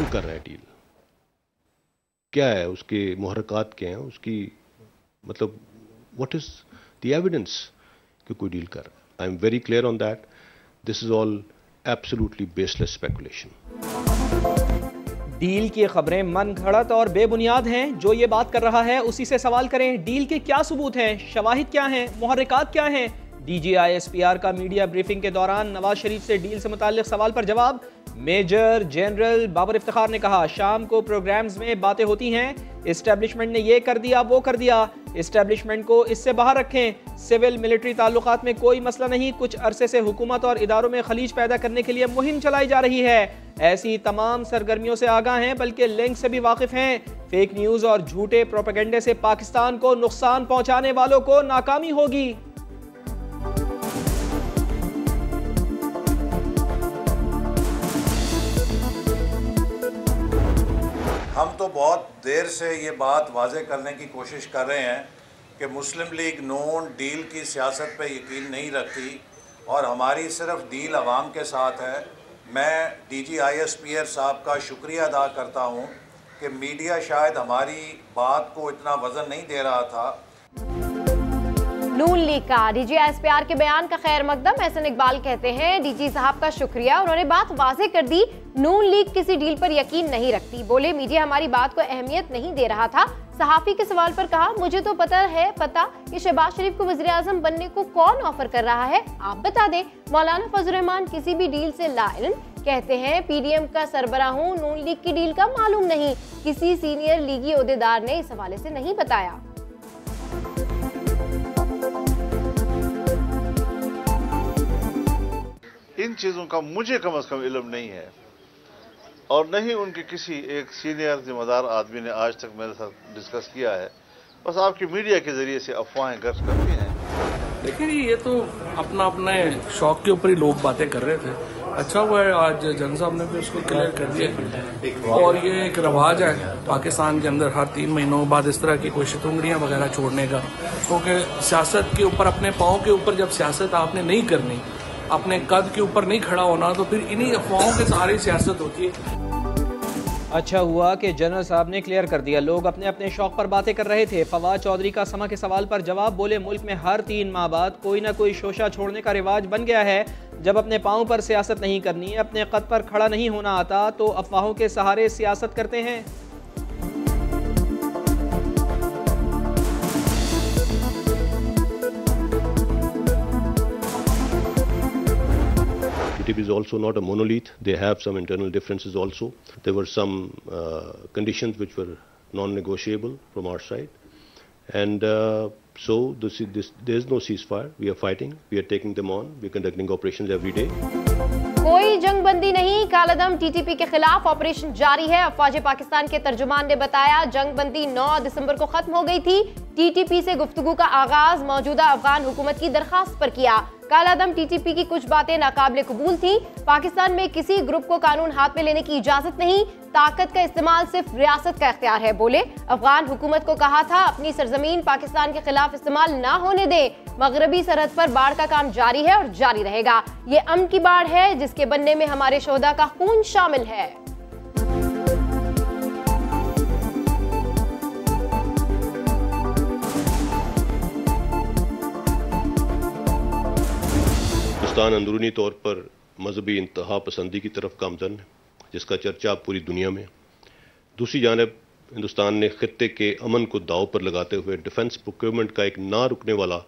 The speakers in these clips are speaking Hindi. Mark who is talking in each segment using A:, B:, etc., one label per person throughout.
A: कर रहा है डील? क्या है उसके मुहर्रकात, क्या हैं उसकी, मतलब व्हाट इज द एविडेंस कि कोई डील कर रहा है? I am very clear on that. This is all absolutely baseless speculation.
B: Deal की खबरें मन घड़त और बेबुनियाद हैं. जो ये बात कर रहा है उसी से सवाल करें. डील के क्या सबूत हैं, शवाहिद क्या हैं, मुहर्रिकात क्या हैं? DGISPR का मीडिया ब्रीफिंग के दौरान नवाज शरीफ से डील से मुताल्लिक सवाल पर जवाब. मेजर जनरल बाबर इफ्तिखार ने कहा, शाम को प्रोग्राम्स में बातें होती हैं, इस्टेब्लिशमेंट ने ये कर दिया वो कर दिया, इस्टेब्लिशमेंट को इससे बाहर रखें. सिविल मिलिट्री ताल्लुकात में कोई मसला नहीं. कुछ अरसे से हुकूमत और इदारों में खलीज पैदा करने के लिए मुहिम चलाई जा रही है. ऐसी तमाम सरगर्मियों से आगाह हैं, बल्कि लिंक से भी वाकिफ हैं. फेक न्यूज और झूठे प्रोपेगेंडे से पाकिस्तान को नुकसान पहुंचाने वालों को नाकामी होगी.
C: हम तो बहुत देर से ये बात वाज़े करने की कोशिश कर रहे हैं कि मुस्लिम लीग नून डील की सियासत पे यकीन नहीं रखती और हमारी सिर्फ डील अवाम के साथ है. मैं DGISPR साहब का शुक्रिया अदा करता हूँ कि मीडिया शायद हमारी बात को इतना वज़न नहीं दे रहा था.
D: नून लीग का DGISPR के बयान का खैर मकदम. एहसन इकबाल कहते हैं, DG साहब का शुक्रिया, उन्होंने बात वाज़े कर दी. नून लीग किसी डील पर यकीन नहीं रखती. बोले मीडिया हमारी बात को अहमियत नहीं दे रहा था. सहाफ़ी के सवाल पर कहा, मुझे तो पता कि शहबाज शरीफ को वज़ीर आज़म बनने को कौन ऑफर कर रहा है, आप बता दें. मौलाना फजल रहमान किसी भी डील से लाइल कहते हैं, PDM का सरबराह हूं, नून लीग की डील का मालूम नहीं. किसी सीनियर लीगी ओहदेदार ने इस हवाले से नहीं बताया.
E: इन चीज़ों का मुझे कम से कम इल्म नहीं है और न ही उनके किसी एक सीनियर जिम्मेदार आदमी ने आज तक मेरे साथ डिस्कस किया है. बस आपकी मीडिया के जरिए से अफवाहें गर्ज करती हैं.
F: देखिए, ये तो अपने शौक के ऊपर ही लोग बातें कर रहे थे. अच्छा हुआ है आज जन साहब ने भी उसको क्लियर कर दिया. और ये एक रवाज है पाकिस्तान के अंदर हर 3 महीनों बाद इस तरह की कोई शितुंगड़ियाँ वगैरह छोड़ने का. क्योंकि सियासत के ऊपर, अपने पाँव के ऊपर जब सियासत आपने नहीं करनी, अपने कद के ऊपर नहीं खड़ा होना, तो फिर इन्हीं अफवाहों के सहारे सियासत होती है.
B: अच्छा हुआ कि जनरल साहब ने क्लियर कर दिया. लोग अपने अपने शौक पर बातें कर रहे थे. फवाद चौधरी का समा के सवाल पर जवाब. बोले मुल्क में हर 3 माह बाद कोई ना कोई शोशा छोड़ने का रिवाज बन गया है. जब अपने पाँव पर सियासत नहीं करनी, अपने कद पर खड़ा नहीं होना आता, तो अफवाहों के सहारे सियासत करते हैं.
A: TTP is also not a monolith. They have some internal differences also. There were some conditions which were non-negotiable from our side. And so there is no ceasefire. We are fighting. We are taking them on. We are conducting operations every day.
D: कोई जंगबंदी नहीं. कालादम TTP के खिलाफ ऑपरेशन जारी है. अफवाज पाकिस्तान के तर्जुमान ने बताया, जंगबंदी 9 दिसंबर को खत्म हो गई थी. TTP से गुफ्तगू का आगाज मौजूदा अफगान हुकूमत की दरखास्त पर किया. कालादम TTP की कुछ बातें नाकाबिले कबूल थी. पाकिस्तान में किसी ग्रुप को कानून हाथ में लेने की इजाजत नहीं. ताकत का इस्तेमाल सिर्फ रियासत का इख्तियार है. बोले अफगान हुकूमत को कहा था, अपनी सरजमीन पाकिस्तान के खिलाफ इस्तेमाल ना होने दे. मगरबी सरहद पर बाढ़ का काम जारी है और जारी रहेगा. ये अमन की बाढ़ है जिसके बनने में हमारे शोहदा का खून शामिल है.
A: पाकिस्तान अंदरूनी तौर पर मजहबी इंतहा पसंदी की तरफ गामजन है, जिसका चर्चा पूरी दुनिया में. दूसरी जानब हिंदुस्तान ने खित्ते के अमन को दाव पर लगाते हुए डिफेंस प्रोक्योरमेंट का एक ना रुकने वाला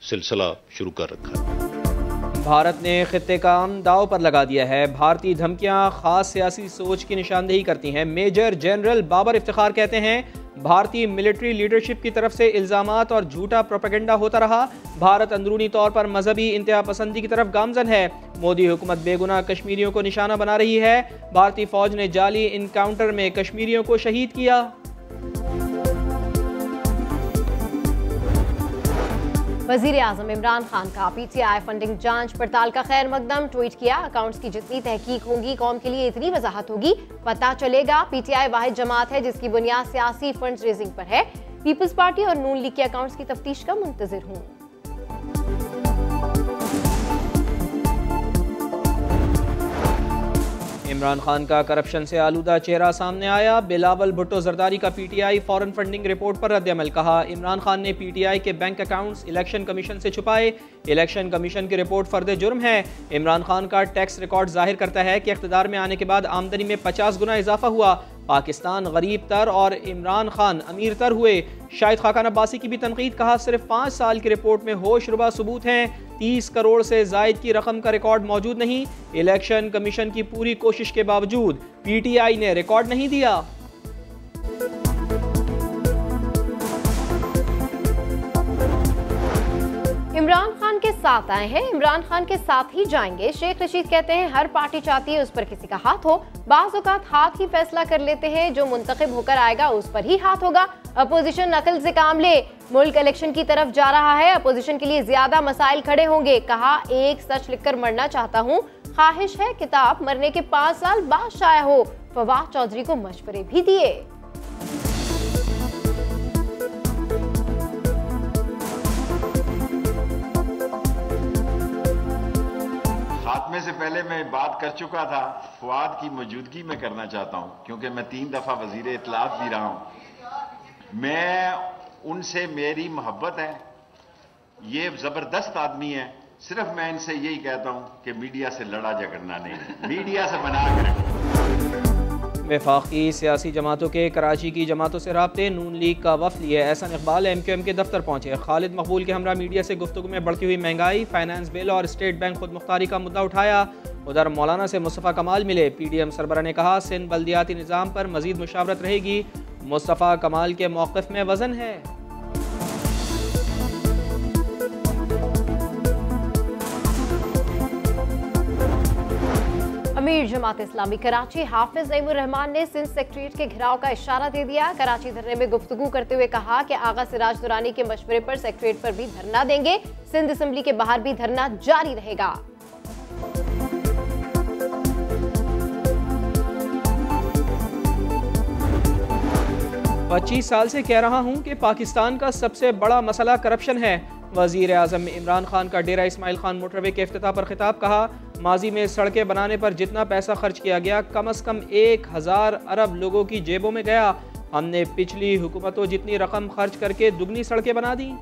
A: सिलसिला शुरू कर रखा है.
B: भारत ने खित्ते का अमन दाव पर लगा दिया है. भारतीय धमकियां खास सियासी सोच की निशानदेही करती हैं. मेजर जनरल बाबर इफ्तिखार कहते हैं, भारतीय मिलिट्री लीडरशिप की तरफ से इल्जामात और झूठा प्रोपेगेंडा होता रहा. भारत अंदरूनी तौर पर मजहबी इंतहा पसंदी की तरफ गामजन है. मोदी हुकूमत बेगुनाह कश्मीरियों को निशाना बना रही है. भारतीय फौज ने जाली इनकाउंटर में कश्मीरियों को शहीद किया.
D: वजीर आजम इमरान खान का PTI फंडिंग जांच पड़ताल का खैर मकदम. ट्वीट किया, अकाउंट्स की जितनी तहकीक होगी कौम के लिए इतनी वजाहत होगी. पता चलेगा PTI वाहिद जमात है जिसकी बुनियाद सियासी फंड रेजिंग पर है. पीपल्स पार्टी और नून लीग के अकाउंट्स की तफ्तीश का मुंतजिर हूँ.
B: इमरान खान का करप्शन से आलूदा चेहरा सामने आया। बिलावल भुट्टो जरदारी का पीटीआई फॉरेन फंडिंग रिपोर्ट पर रद्द-ए-अमल। कहा, इमरान खान ने पीटीआई के बैंक अकाउंट्स इलेक्शन कमीशन से छुपाए। इलेक्शन कमीशन की रिपोर्ट फर्द जुर्म है। इमरान खान का टैक्स रिकॉर्ड जाहिर करता है कि इख्तिदार में आने के बाद आमदनी में 50 गुना इजाफा हुआ। पाकिस्तान गरीब तर और इमरान खान अमीर तर हुए। शाहिद खाकान अब्बासी की भी तनकीद। कहा, सिर्फ 5 साल की रिपोर्ट में होशरुबा सबूत हैं। 30 करोड़ से जायद की रकम का रिकॉर्ड मौजूद नहीं। इलेक्शन कमीशन की पूरी कोशिश के बावजूद पीटीआई ने रिकॉर्ड नहीं दिया।
D: इमरान खान के साथ आए हैं, इमरान खान के साथ ही जाएंगे। शेख रशीद कहते हैं हर पार्टी चाहती है उस पर किसी का हाथ हो। बाज़ औक़ात हाथ ही फैसला कर लेते हैं, जो मुंतखब होकर आएगा उस पर ही हाथ होगा। अपोजिशन अकल से काम ले, मुल्क इलेक्शन की तरफ जा रहा है, अपोजिशन के लिए ज्यादा मसाइल खड़े होंगे। कहा, एक सच लिखकर मरना चाहता हूँ, ख्वाहिश है किताब मरने के 5 साल बाद शाया हो। फवाद चौधरी को मशवरे भी दिए।
G: खात्मे से पहले मैं बात कर चुका था, फवाद की मौजूदगी में करना चाहता हूं, क्योंकि मैं 3 दफा वजीर इत्तलात भी रहा हूं। मैं उनसे मेरी मोहब्बत है, ये जबरदस्त आदमी है। सिर्फ मैं इनसे यही कहता हूं कि मीडिया से लड़ा झगड़ना नहीं, मीडिया से बना कर रखो।
B: वफाकी सियासी जमातों के कराची की जमातों से राब्ते। नून लीग का वफ्द लिए एहसन इकबाल MQM के दफ्तर पहुंचे। खालिद मकबूल के हमरा मीडिया से गुफ्तगू में बढ़ती हुई महंगाई, फाइनेंस बिल और स्टेट बैंक खुद मुख्तारी का मुद्दा उठाया। उधर मौलाना से मुस्तफ़ा कमाल मिले। PDM सरबरा ने कहा, सिंध बल्दियाती निज़ाम पर मजीद मुशावरत रहेगी। मुस्तफ़ा कमाल के मौक़िफ़ में वज़न है।
D: अमीर जमात इस्लामी कराची हाफिज नईमुर रहमान ने सिंध सेक्रेटरीट के घिराव का इशारा दे दिया। कराची धरने में गुफ्तगू करते हुए कहा कि आगा सिराज दुरानी के मशवरे पर सेक्रेटरीट पर भी धरना देंगे। सिंध असेंबली के बाहर भी धरना जारी रहेगा।
B: पच्चीस साल से कह रहा हूं कि पाकिस्तान का सबसे बड़ा मसला करप्शन है। वजीर आजम इमरान खान का डेरा इस्माइल खान मोटरवे के इफ्तिताह पर खिताब। कहा, माजी में सड़कें बनाने पर जितना पैसा खर्च किया गया कम अज कम 1000 अरब लोगों की जेबों में गया। हमने पिछली हुकूमतों जितनी रकम खर्च करके दुगनी सड़कें बना दी।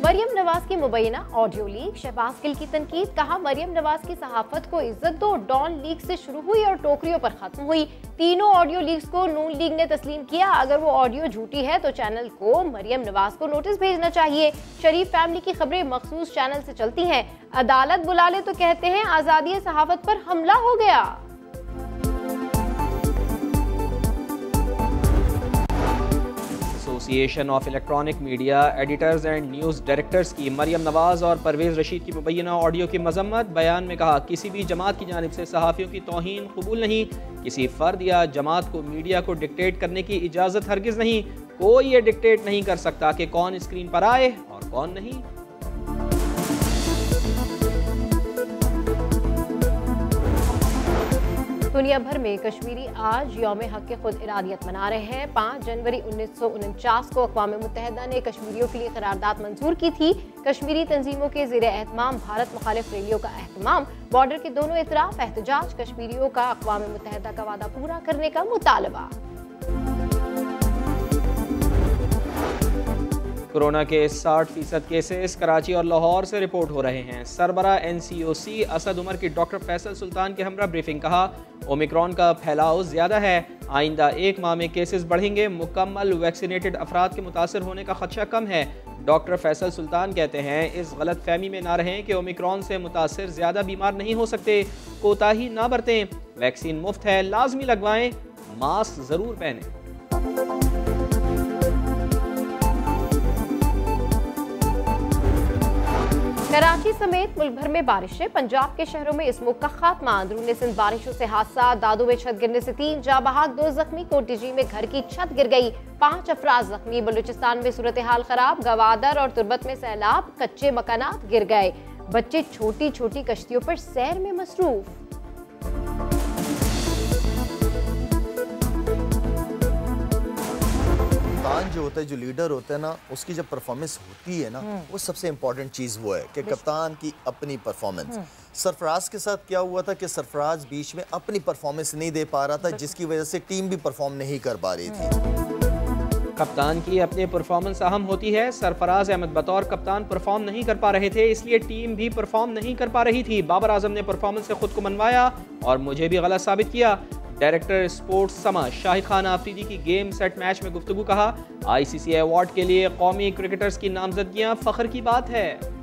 D: मरियम नवाज की मुबैना ऑडियो लीक, शहबाज गिल की तनकीद। कहा, मरियम नवाज की सहाफत को इज्जत दो। डॉन लीक से शुरू हुई और टोकरियों पर खत्म हुई। तीनों ऑडियो लीक्स को नून लीग ने तस्लीम किया। अगर वो ऑडियो झूठी है तो चैनल को मरियम नवाज को नोटिस भेजना चाहिए। शरीफ फैमिली की खबरें मखसूस चैनल से चलती हैं। अदालत बुला ले तो कहते हैं आजादी सहाफत पर हमला हो गया।
B: Association of electronic media editors and news directors की मरियम नवाज और परवेज़ रशीद की मुबैना ऑडियो की मजम्मत। बयान में कहा, किसी भी जमात की जानिब से सहाफ़ियों की तौहीन कबूल नहीं। किसी फ़र्द या जमात को मीडिया को डिक्टेट करने की इजाज़त हरगिज़ नहीं। कोई ये डिक्टेट नहीं कर सकता कि कौन स्क्रीन पर आए और कौन नहीं।
D: दुनिया भर में कश्मीरी आज यौम हक के खुद इरादियत मना रहे हैं। 5 जनवरी 1949 को अक़वाम मुत्तहिदा ने कश्मीरियों के लिए करारदाद मंजूर की थी। कश्मीरी तंजीमों के ज़ेरे एहतमाम भारत मुखालिफ रैलियों का एहतमाम, बॉर्डर के दोनों इतराफ एहतजाज, कश्मीरियों का अक़वाम मुत्तहिदा का वादा पूरा करने का मुतालबा।
B: कोरोना के 60% केसेस कराची और लाहौर से रिपोर्ट हो रहे हैं। सरबरा NCOC असद उमर की डॉक्टर फैसल सुल्तान के हमरा ब्रीफिंग। कहा, ओमिक्रॉन का फैलाव ज़्यादा है, आइंदा 1 माह में केसेस बढ़ेंगे। मुकम्मल वैक्सीनेटेड अफराद के मुतासर होने का खदशा कम है। डॉक्टर फैसल सुल्तान कहते हैं, इस गलत फहमी में ना रहें कि ओमिक्रॉन से मुतासर ज़्यादा बीमार नहीं हो सकते। कोताही ना बरतें, वैक्सीन मुफ्त है, लाजमी लगवाएं, मास्क ज़रूर पहनें।
D: कराची समेत मुल्क भर में बारिशें। पंजाब के शहरों में स्मोक का खात्मा। अंदरूनी सिंध बारिशों से हादसा। दादू में छत गिरने से 3 जाँ बहक, 2 जख्मी। कोटिजी में घर की छत गिर गई, 5 अफराद जख्मी। बलूचिस्तान में सूरत हाल खराब। गवादर और तुर्बत में सैलाब, कच्चे मकानात गिर गए। बच्चे छोटी छोटी कश्तियों पर सैर में मसरूफ।
H: कप्तान जो होता है, जो लीडर होता है ना, उसकी जब परफॉर्मेंस होती है ना, वो सबसे इंपॉर्टेंट चीज़ वो है कि कप्तान की अपनी परफॉर्मेंस। सरफराज के साथ क्या हुआ था कि सरफराज बीच में अपनी परफॉर्मेंस नहीं दे पा रहा था, जिसकी वजह से टीम भी परफॉर्म नहीं कर पा रही थी।
B: कप्तान की अपनी परफॉर्मेंस अहम होती है। सरफराज अहमद बतौर कप्तान परफॉर्म नहीं कर पा रहे थे, इसलिए टीम भी परफॉर्म नहीं कर पा रही थी। बाबर आजम ने परफॉर्मेंस से खुद को मनवाया और मुझे भी गलत साबित किया। डायरेक्टर स्पोर्ट्स समा शाहिद खान आफरीदी की गेम सेट मैच में गुफ्तगू। कहा, ICC अवार्ड के लिए कौमी क्रिकेटर्स की नामजदगियां फख्र की बात है।